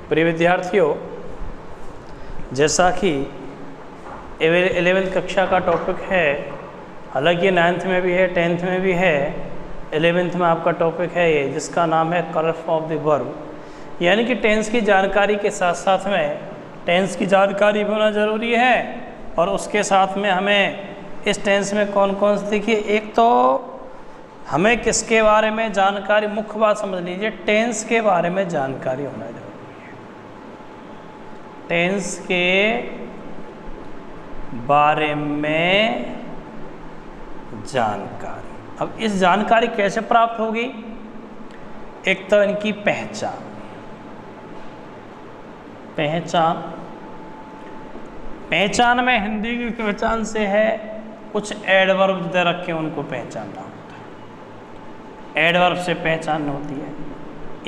प्रिय विद्यार्थियों, जैसा कि 11वीं कक्षा का टॉपिक है, हालांकि 9th में भी है, 10th में भी है, 11th में आपका टॉपिक है ये, जिसका नाम है कलर ऑफ द वर्ब। यानी कि टेंस की जानकारी के साथ साथ में टेंस की जानकारी होना ज़रूरी है, और उसके साथ में हमें इस टेंस में कौन कौन से, देखिए एक तो हमें किसके बारे में जानकारी, मुख्य बात समझ लीजिए, टेंस के बारे में जानकारी होना जरूरी है। टेंस के बारे में जानकारी। अब इस जानकारी कैसे प्राप्त होगी? एक तो इनकी पहचान में हिंदी की पहचान से है, कुछ एडवर्ब दे रखे हैं उनको पहचानना होता है, एडवर्ब से पहचान होती है।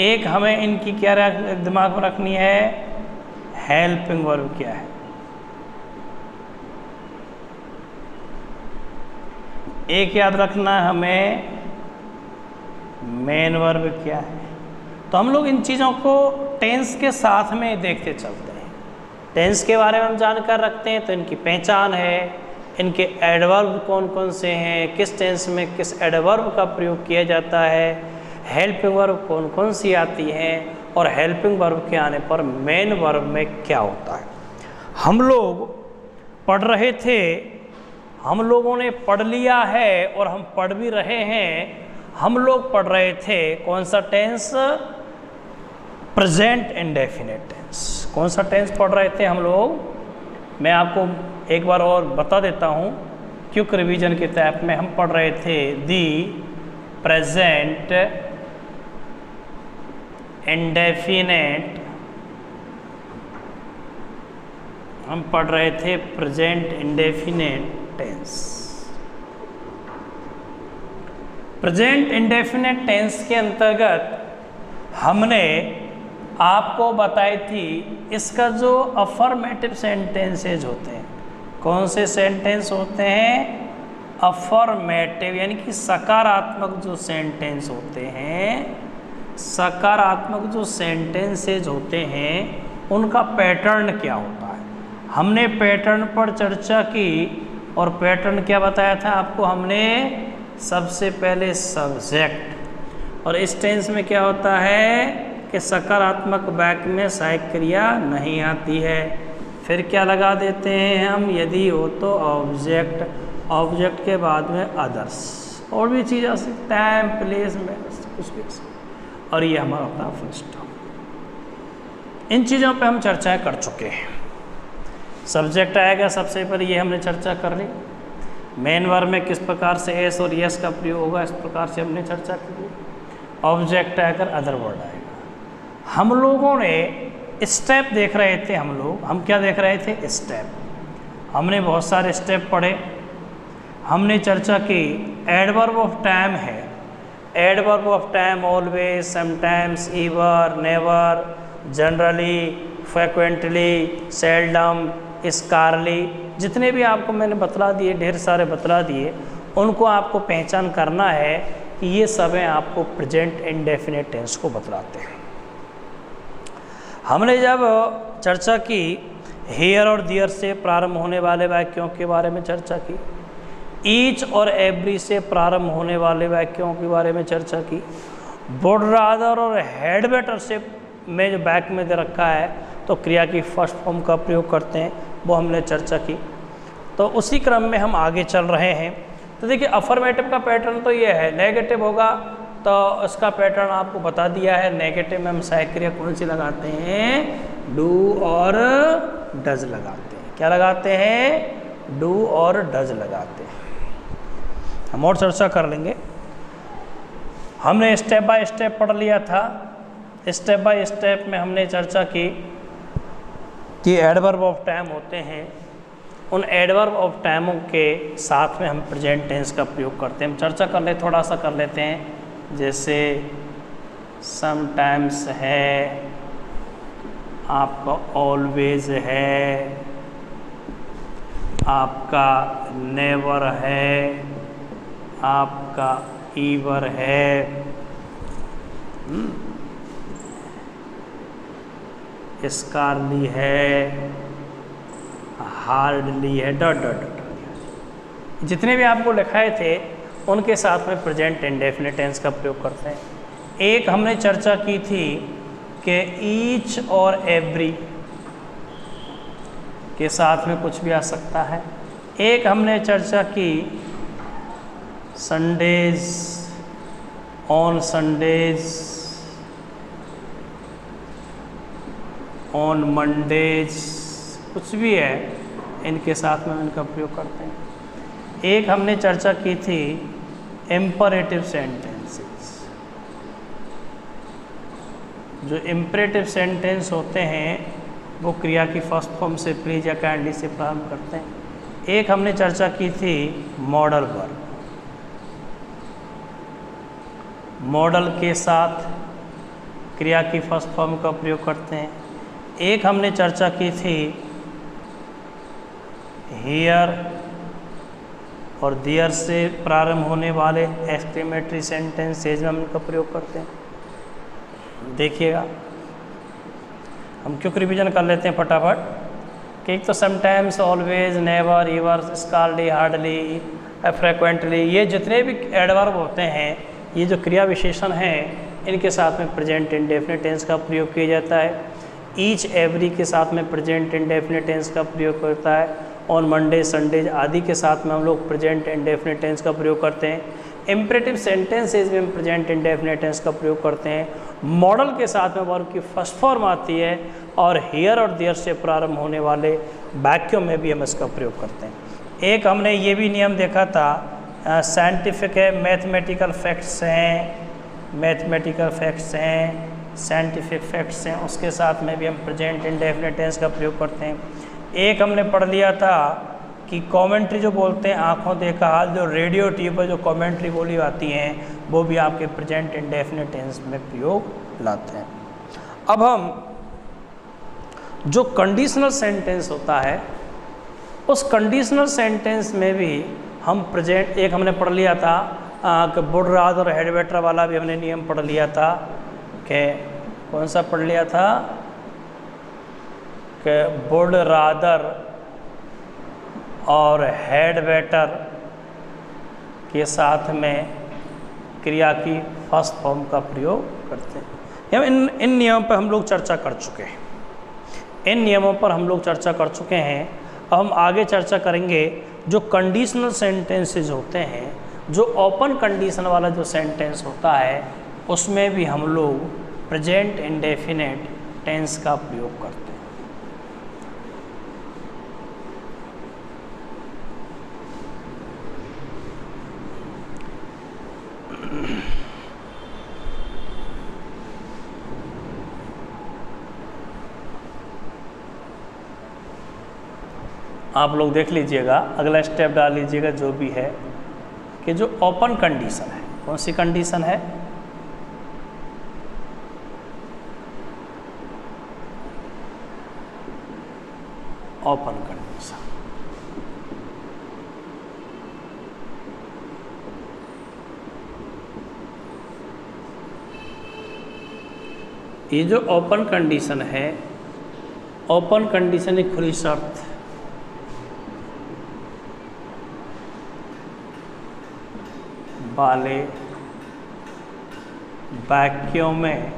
एक हमें इनकी क्या दिमाग में रखनी है, हेल्पिंग वर्ब क्या है, एक याद रखना है हमें मेन वर्ब क्या है। तो हम लोग इन चीज़ों को टेंस के साथ में देखते चलते हैं। टेंस के बारे में हम जानकर रखते हैं तो इनकी पहचान है, इनके एडवर्ब कौन कौन से हैं, किस टेंस में किस एडवर्ब का प्रयोग किया जाता है, हेल्पिंग वर्ब कौन कौन सी आती हैं, और हेल्पिंग वर्ब के आने पर मेन वर्ब में क्या होता है। हम लोग पढ़ रहे थे, हम लोगों ने पढ़ लिया है और हम पढ़ भी रहे हैं। हम लोग पढ़ रहे थे कौन सा टेंस? Present indefinite tense. कौन सा टेंस पढ़ रहे थे हम लोग? मैं आपको एक बार और बता देता हूँ, क्विक रिवीजन के तहत में हम पढ़ रहे थे दी प्रेजेंट इंडेफिनिट, हम पढ़ रहे थे present indefinite tense. Present indefinite tense के अंतर्गत हमने आपको बताई थी इसका जो अफर्मेटिव सेंटेंसेज होते हैं, कौन से सेंटेंस होते हैं? अफर्मेटिव, यानी कि सकारात्मक जो सेंटेंस होते हैं, सकारात्मक जो सेंटेंसेज होते हैं उनका पैटर्न क्या होता है। हमने पैटर्न पर चर्चा की, और पैटर्न क्या बताया था आपको हमने? सबसे पहले सब्जेक्ट, और इस टेंस में क्या होता है कि सकारात्मक वाक्य में सहायक क्रिया नहीं आती है। फिर क्या लगा देते हैं हम? यदि हो तो ऑब्जेक्ट, ऑब्जेक्ट के बाद में अदर्स, और भी चीज़ आ सकती, टाइम प्लेस में कुछ भी, और ये हमारा होता है फुल स्टॉप। इन चीज़ों पे हम चर्चा कर चुके हैं। सब्जेक्ट आएगा सबसे पहले, ये हमने चर्चा कर ली। मेन वर्ब में किस प्रकार से एस और यस का प्रयोग होगा, इस प्रकार से हमने चर्चा की। ऑब्जेक्ट आकर अदर वर्ड आएगा। हम लोगों ने स्टेप देख रहे थे, हम क्या देख रहे थे? स्टेप। हमने बहुत सारे स्टेप पढ़े, हमने चर्चा की एडवर्ब ऑफ टाइम है। Adverb of time always, sometimes, ever, never, generally, frequently, seldom, scarcely, जितने भी आपको मैंने बतला दिए, ढेर सारे बतला दिए, उनको आपको पहचान करना है कि ये सब हैं आपको प्रेजेंट इंडेफिनिट टेंस को बतलाते हैं। हमने जब चर्चा की हियर और दियर से प्रारंभ होने वाले वाक्यों के बारे में चर्चा की, ईच और एवरी से प्रारंभ होने वाले वाक्यों के बारे में चर्चा की, वुड रादर और हैड बेटर से में जो बैक में दे रखा है तो क्रिया की फर्स्ट फॉर्म का प्रयोग करते हैं, वो हमने चर्चा की। तो उसी क्रम में हम आगे चल रहे हैं। तो देखिए अफर्मेटिव का पैटर्न तो ये है, नेगेटिव होगा तो उसका पैटर्न आपको बता दिया है। नेगेटिव में हम सहायक क्रिया कौन सी लगाते हैं? डू और डज लगाते हैं। क्या लगाते हैं? डू और डज लगाते हैं। हम और चर्चा कर लेंगे। हमने स्टेप बाय स्टेप पढ़ लिया था। स्टेप बाय स्टेप में हमने चर्चा की कि एडवर्ब ऑफ टाइम होते हैं, उन एडवर्ब ऑफ टाइमों के साथ में हम प्रेजेंट टेंस का प्रयोग करते हैं। हम चर्चा कर ले, थोड़ा सा कर लेते हैं। जैसे समटाइम्स है, आपका ऑलवेज है, आपका नेवर है, आपका ईवर है। स्कारली है, हार्डली है, डॉट डॉट डॉट। जितने भी आपको लिखाए थे उनके साथ में प्रेजेंट इंडेफिनिट टेंस का प्रयोग करते हैं। एक हमने चर्चा की थी कि ईच और एवरी के साथ में कुछ भी आ सकता है। एक हमने चर्चा की Sundays, on Sundays, on Mondays, कुछ भी है इनके साथ में इनका प्रयोग करते हैं। एक हमने चर्चा की थी इम्परेटिव सेंटेंसेस। जो इम्परेटिव सेंटेंस होते हैं वो क्रिया की फर्स्ट फॉर्म से प्लीज या काइंडली से प्रारंभ करते हैं। एक हमने चर्चा की थी मॉडल वर्ब, मॉडल के साथ क्रिया की फर्स्ट फॉर्म का प्रयोग करते हैं। एक हमने चर्चा की थी हियर और देयर से प्रारंभ होने वाले एक्सक्लेमेटरी सेंटेंसेज में हम इनका प्रयोग करते हैं। देखिएगा, हम क्यों रिवीजन कर लेते हैं फटाफट कि एक तो sometimes, always, never, ever, scarcely, hardly, frequently, ये जितने भी एडवर्ब होते हैं, ये जो क्रिया विशेषण हैं, इनके साथ में प्रेजेंट इंडेफिनिट टेंस का प्रयोग किया जाता है। ईच एवरी के साथ में प्रेजेंट इंडेफिनिट टेंस का प्रयोग करता है। ऑन मंडे, संडेज आदि के साथ में हम लोग प्रेजेंट इंडेफिनिट टेंस का प्रयोग करते हैं। इम्परेटिव सेंटेंसेज में हम प्रेजेंट इंडेफिनिट टेंस का प्रयोग करते हैं। मॉडल के साथ में वर्ब की फर्स्ट फॉर्म आती है और हियर और देयर से प्रारंभ होने वाले वाक्यों में भी हम इसका प्रयोग करते हैं। एक हमने ये भी नियम देखा था, साइंटिफिक है, मैथमेटिकल फैक्ट्स हैं, मैथमेटिकल फैक्ट्स हैं, साइंटिफिक फैक्ट्स हैं, उसके साथ में भी हम प्रेजेंट इंडेफिनिट टेंस का प्रयोग करते हैं। एक हमने पढ़ लिया था कि कमेंट्री जो बोलते हैं, आंखों देखा हाल, जो रेडियो टीवी पर जो कमेंट्री बोली आती हैं, वो भी आपके प्रेजेंट इंडेफिनिट टेंस में प्रयोग लाते हैं। अब हम जो कंडीशनल सेंटेंस होता है, उस कंडीशनल सेंटेंस में भी हम प्रेजेंट, एक हमने पढ़ लिया था कि वुड रादर और हैड बेटर वाला भी हमने नियम पढ़ लिया था कि कौन सा पढ़ लिया था कि वुड रादर और हैड बेटर के साथ में क्रिया की फर्स्ट फॉर्म का प्रयोग करते हैं। इन नियमों पर हम लोग चर्चा कर चुके हैं, इन नियमों पर हम लोग चर्चा कर चुके हैं। अब हम आगे चर्चा करेंगे जो कंडीशनल सेंटेंसेस होते हैं, जो ओपन कंडीशन वाला जो सेंटेंस होता है, उसमें भी हम लोग प्रेजेंट इंडेफिनिट टेंस का प्रयोग करते हैं। आप लोग देख लीजिएगा, अगला स्टेप डाल लीजिएगा जो भी है कि जो ओपन कंडीशन है, कौन सी कंडीशन है, ओपन कंडीशन। ये जो ओपन कंडीशन है, ओपन कंडीशन एक खुली शर्त वाले वाक्यों में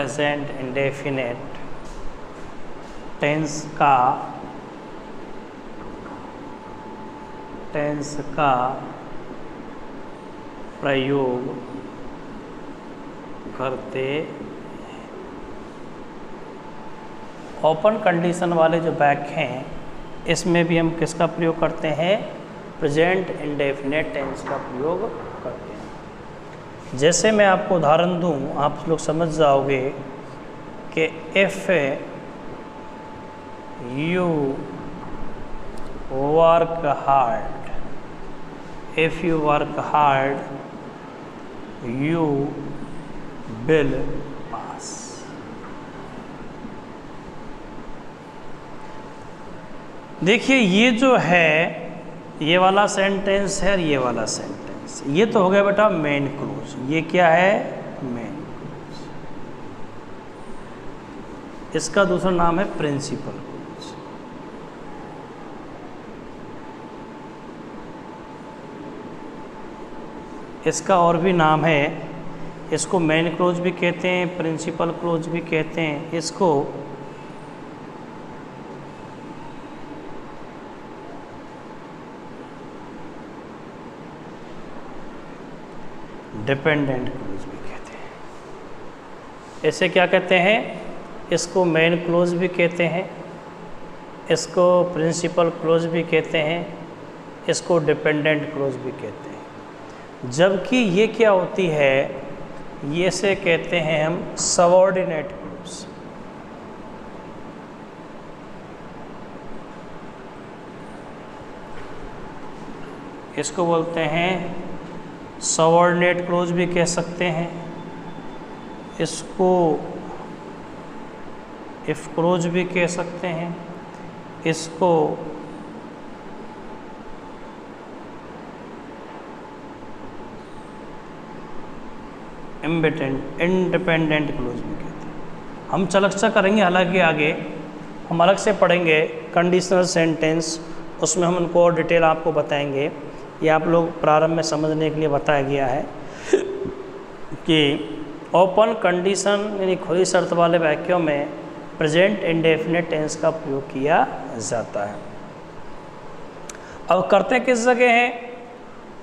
प्रेजेंट इंडेफिनिट टेंस का प्रयोग करते। ओपन कंडीशन वाले जो वाक्य हैं, इसमें भी हम किसका प्रयोग करते हैं, प्रेजेंट इंडेफिनिट टेंस का प्रयोग करते हैं। जैसे मैं आपको उदाहरण दूं, आप लोग समझ जाओगे कि if you work hard you will pass। देखिए ये जो है ये वाला सेंटेंस है और ये वाला सेंटेंस, ये तो हो गया बेटा मेन क्लोज। ये क्या है? Main close. इसका दूसरा नाम है प्रिंसिपल क्लोज। इसका और भी नाम है, इसको मेन क्लोज भी कहते हैं, प्रिंसिपल क्लोज भी कहते हैं, इसको डिपेंडेंट क्लोज भी कहते हैं। इसे क्या कहते हैं? इसको मेन क्लोज भी कहते हैं, इसको प्रिंसिपल क्लोज भी कहते हैं, इसको डिपेंडेंट क्लोज भी कहते हैं। जबकि ये क्या होती है, ये से कहते हैं हम सबऑर्डिनेट क्लोज। इसको बोलते हैं सबऑर्डिनेट क्लोज भी कह सकते हैं, इसको इफ क्लोज भी कह सकते हैं, इसको इंडिपेंडेंट क्लोज भी कहते हैं। हम चर्चा करेंगे हालांकि आगे, हम अलग से पढ़ेंगे कंडीशनल सेंटेंस, उसमें हम उनको और डिटेल आपको बताएंगे। ये आप लोग प्रारंभ में समझने के लिए बताया गया है कि ओपन कंडीशन यानी खुली शर्त वाले वाक्यों में प्रेजेंट इंडेफिनिट टेंस का प्रयोग किया जाता है। अब करते किस जगह हैं?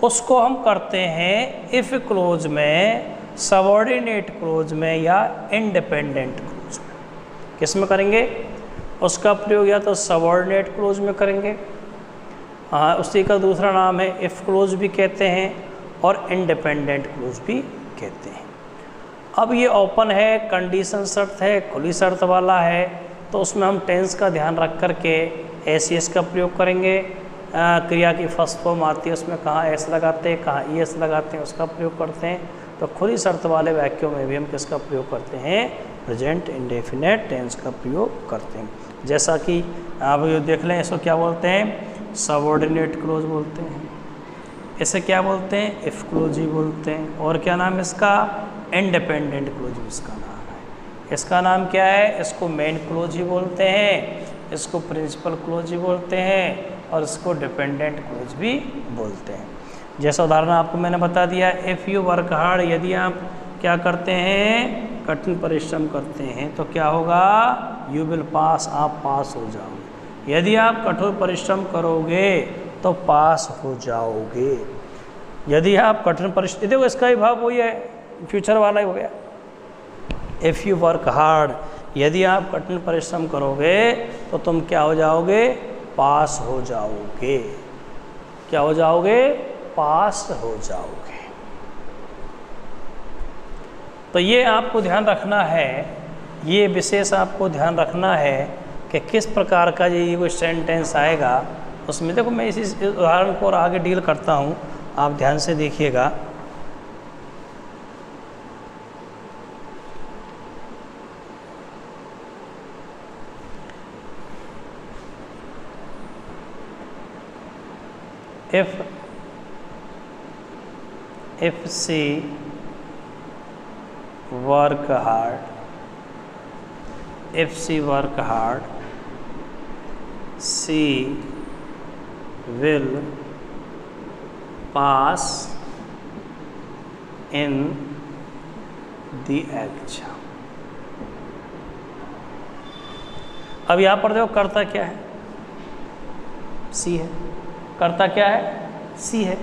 उसको हम करते हैं इफ क्लोज में, सबऑर्डिनेट क्लोज में या इंडिपेंडेंट क्लोज में। किस में करेंगे उसका प्रयोग? या तो सबऑर्डिनेट क्लोज में करेंगे, हाँ उसी का दूसरा नाम है इफ क्लोज भी कहते हैं और इंडिपेंडेंट क्लोज भी कहते हैं। अब ये ओपन है, कंडीशन शर्त है, खुली शर्त वाला है, तो उसमें हम टेंस का ध्यान रख कर के एस का प्रयोग करेंगे। क्रिया की फर्स्ट फॉर्म आती है, उसमें कहाँ एस लगाते हैं, कहाँ ई एस लगाते हैं, उसका प्रयोग करते हैं। तो खुली शर्त वाले वाक्यों में भी हम किसका प्रयोग करते हैं? प्रेजेंट इंडेफिनिट टेंस का प्रयोग करते हैं। जैसा कि आप ये देख लें, इसको क्या बोलते हैं? सबऑर्डिनेट क्लोज बोलते हैं। इसे क्या बोलते हैं? इफ क्लोज ही बोलते हैं। और क्या नाम इसका? इंडिपेंडेंट क्लोज भी इसका नाम है। इसका नाम क्या है? इसको मेन क्लोज ही बोलते हैं, इसको प्रिंसिपल क्लोज ही बोलते हैं और इसको डिपेंडेंट क्लोज भी बोलते हैं। जैसा उदाहरण आपको मैंने बता दिया, इफ़ यू वर्क हार्ड, यदि आप क्या करते हैं? कठिन परिश्रम करते हैं तो क्या होगा? यू विल पास, आप पास हो जाओगे। यदि आप कठोर परिश्रम करोगे तो पास हो जाओगे। यदि आप कठिन परिश्रम, देखो इसका ही भाव वही है, फ्यूचर वाला ही हो गया। इफ़ यू वर्क हार्ड, यदि आप कठिन परिश्रम करोगे तो तुम क्या हो जाओगे? पास हो जाओगे। क्या हो जाओगे? पास हो जाओगे। तो ये आपको ध्यान रखना है, ये विशेष आपको ध्यान रखना है कि किस प्रकार का ये कोई सेंटेंस आएगा उसमें। देखो मैं इसी उदाहरण को और आगे डील करता हूँ, आप ध्यान से देखिएगा। if she work hard, if she work hard, she will pass in the exam। अब यहाँ पर देखो करता क्या है? सी है। करता क्या है? सी है।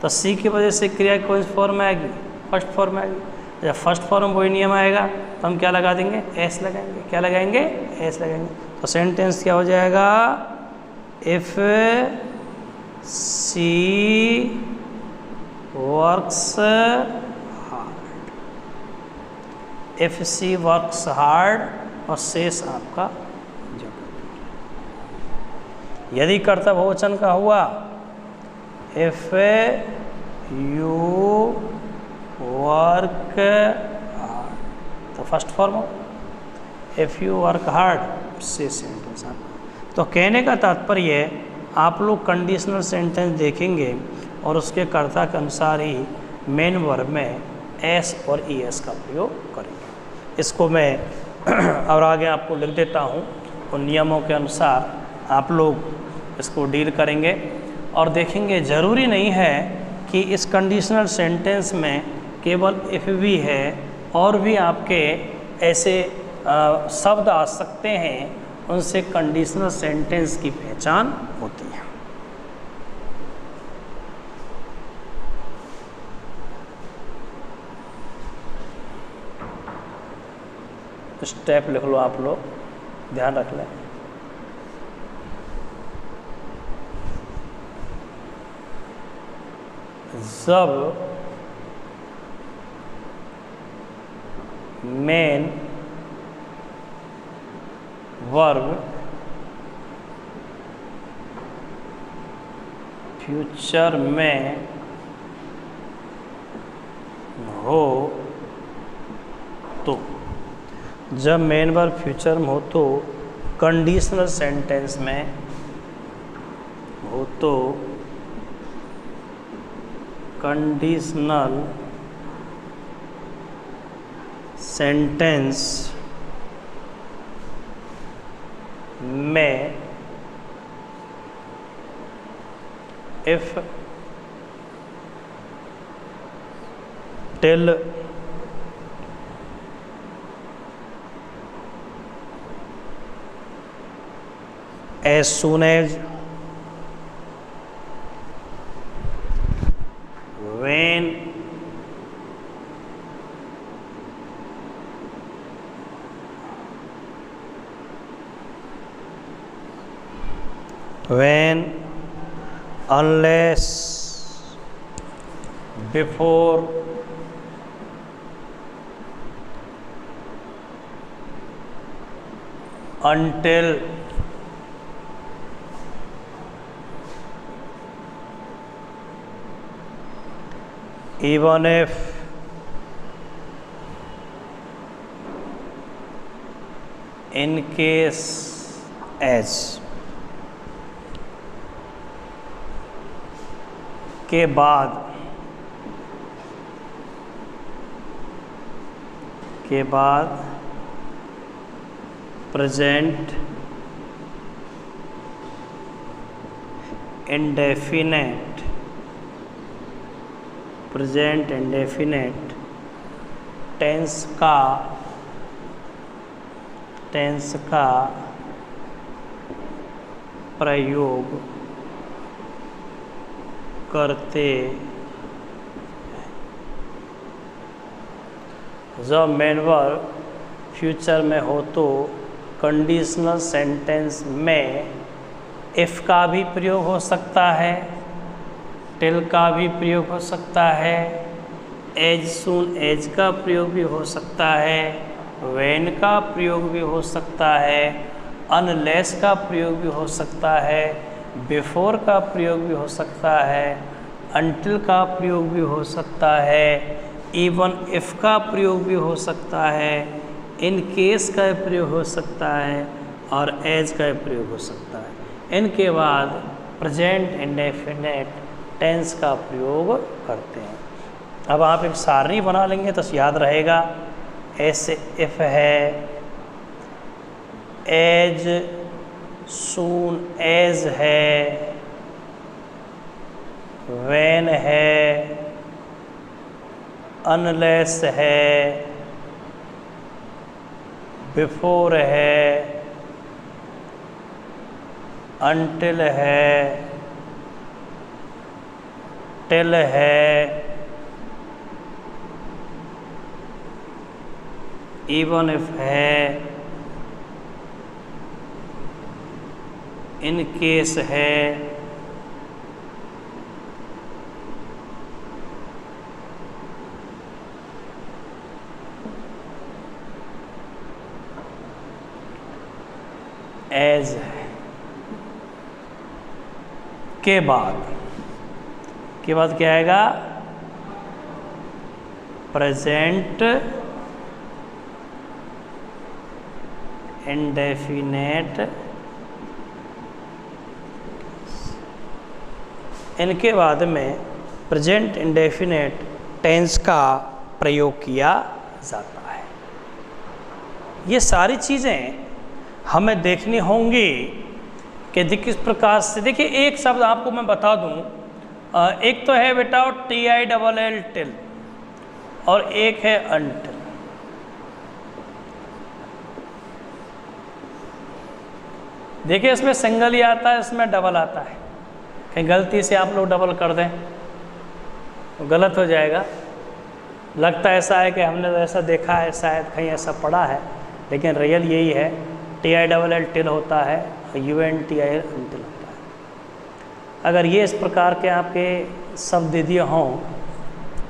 तो सी की वजह से क्रिया कौन सी फॉर्म में आएगी? फर्स्ट फॉर्म में आएगी। जब फर्स्ट फॉर्म वही नियम आएगा तो हम क्या लगा देंगे? एस लगाएंगे। क्या लगाएंगे? एस लगाएंगे। तो सेंटेंस क्या हो जाएगा? If she works hard, if she works hard और शेष आपका यदि कर्ता बहुवचन का हुआ, इफ यू वर्क हार्ड, तो फर्स्ट फॉर्म हो, इफ यू वर्क हार्ड से सेंटेंस आपका। तो कहने का तात्पर्य है आप लोग कंडीशनल सेंटेंस देखेंगे और उसके कर्ता के अनुसार ही मेन वर्ब में एस और ई एस का प्रयोग करेंगे। इसको मैं और आगे आपको लिख देता हूँ, उन नियमों के अनुसार आप लोग इसको डील करेंगे और देखेंगे। ज़रूरी नहीं है कि इस कंडीशनल सेंटेंस में केवल इफ़ भी है, और भी आपके ऐसे शब्द आ सकते हैं, उनसे कंडीशनल सेंटेंस की पहचान होती है। स्टेप लिख लो, आप लोग ध्यान रख लें। जब मेन वर्ब फ्यूचर में हो तो, जब मेन वर्ब फ्यूचर में हो तो कंडीशनल सेंटेंस में हो तो कंडीशनल सेंटेंस में if till as soon as, when, unless, before, until, even if, in case, as के बाद प्रेजेंट इंडेफिनेट टेंस का प्रयोग करते, जब मेन वर्ब फ्यूचर में हो तो कंडीशनल सेंटेंस में इफ़ का भी प्रयोग हो सकता है, टिल का भी प्रयोग हो सकता है, एज सून एज का प्रयोग भी हो सकता है, व्हेन का प्रयोग भी हो सकता है, अनलेस का प्रयोग भी हो सकता है, बिफोर का प्रयोग भी हो सकता है, अनटिल का प्रयोग भी हो सकता है, इवन इफ़ का प्रयोग भी हो सकता है, इन केस का प्रयोग हो सकता है और एज का प्रयोग हो सकता है। इनके बाद प्रेजेंट इंडेफिनेट टेंस का प्रयोग करते हैं। अब आप एक सारणी बना लेंगे तो याद रहेगा। ऐसे इफ़ है, एज सून एज है, व्हेन है, अनलेस है, बिफोर है, अनटिल है, टिल है, इवन इफ है, इन केस है, एज है। के बाद क्या आएगा? प्रेजेंट इंडेफिनेट इनके बाद में प्रेजेंट इंडेफिनेट टेंस का प्रयोग किया जाता है। ये सारी चीज़ें हमें देखनी होंगी कि किस प्रकार से। देखिए एक शब्द आपको मैं बता दूं, एक तो है बेटा TILL टिल, और एक है अनटिल। देखिए इसमें सिंगल ही आता है, इसमें डबल आता है। कहीं गलती से आप लोग डबल कर दें तो गलत हो जाएगा। लगता ऐसा है कि हमने तो ऐसा देखा है, शायद कहीं ऐसा पढ़ा है, लेकिन रियल यही है। TILL टिल होता है, UNTIL अनटिल होता है। अगर ये इस प्रकार के आपके शब्द दे दिए हों,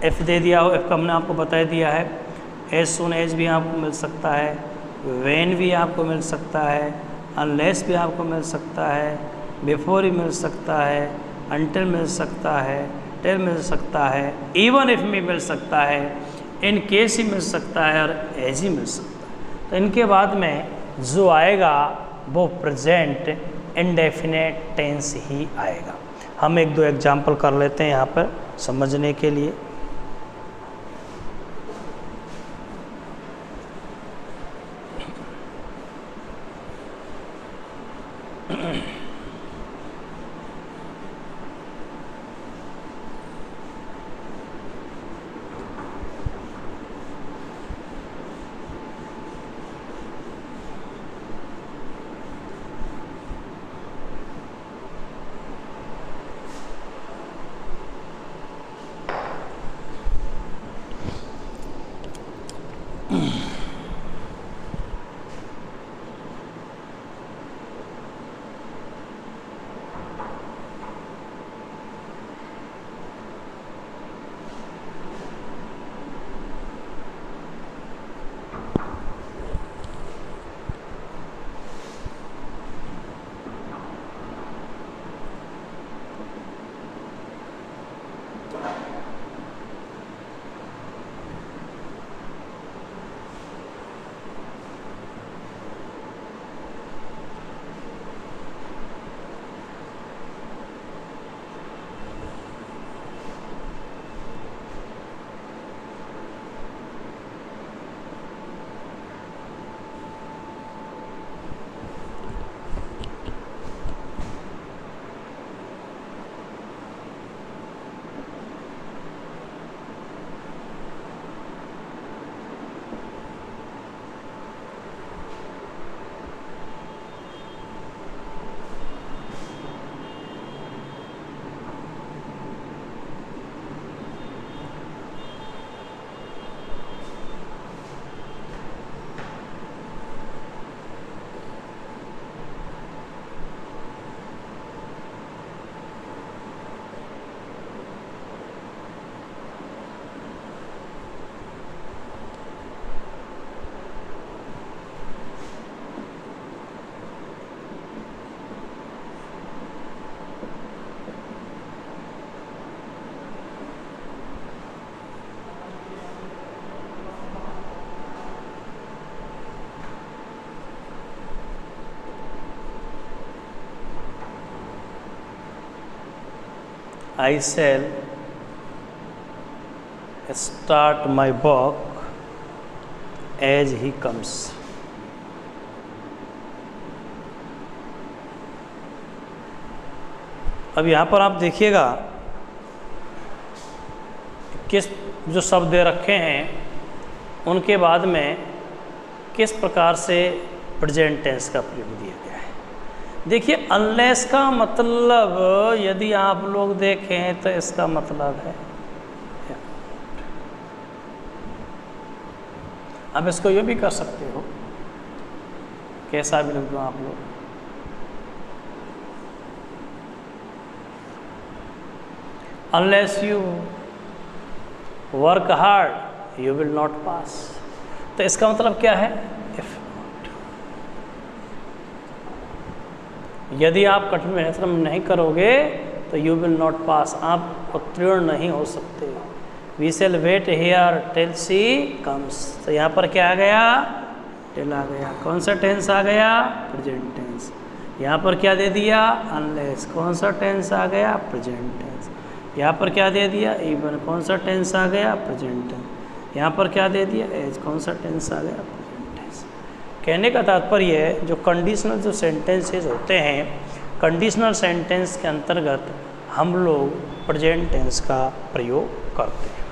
एफ दे दिया हो, एफ का हमने आपको बता दिया है, एज सून एज भी आपको मिल सकता है, व्हेन भी आपको मिल सकता है, अनलेस भी आपको मिल सकता है, बिफोर ही मिल सकता है, अनटिल मिल सकता है, टिल मिल सकता है, इवन इफ भी मिल सकता है, इन केस ही मिल सकता है, और एज ही मिल सकता है। तो इनके बाद में जो आएगा वो प्रेजेंट इंडेफिनेट टेंस ही आएगा। हम एक दो एग्जाम्पल कर लेते हैं यहाँ पर समझने के लिए। I shall start my work as he comes. अब यहाँ पर आप देखिएगा किस जो शब्द दे रखे हैं उनके बाद में किस प्रकार से प्रेजेंट टेंस का प्रयोग दिया गया है। देखिए अनलेस का मतलब यदि आप लोग देखें तो इसका मतलब है, अब इसको ये भी कर सकते हो, कैसा भी लिख दो आप लोग। Unless you work hard you will not pass, तो इसका मतलब क्या है, इफ नॉट, यदि आप कठिन मेहनत नहीं करोगे तो यू विल नॉट पास, आप उत्तीर्ण नहीं हो सकते। We shall wait here till she comes, तो यहाँ पर क्या आ गया, टिल आ गया। कौन सा टेंस आ गया, प्रेजेंट टेंस। यहाँ पर क्या दे दिया, अनलेस। कौन सा टेंस आ गया, प्रेजेंट टेंस। यहाँ पर क्या दे दिया, इवन कौन सा टेंस आ गया, प्रेजेंट टेंस। यहाँ पर क्या दे दिया, एज कौन सा टेंस आ गया, प्रेजेंट टेंस। कहने का तात्पर्य है जो कंडीशनल जो सेंटेंसेस होते हैं, कंडीशनल सेंटेंस के अंतर्गत हम लोग प्रेजेंट टेंस का प्रयोग करते हैं।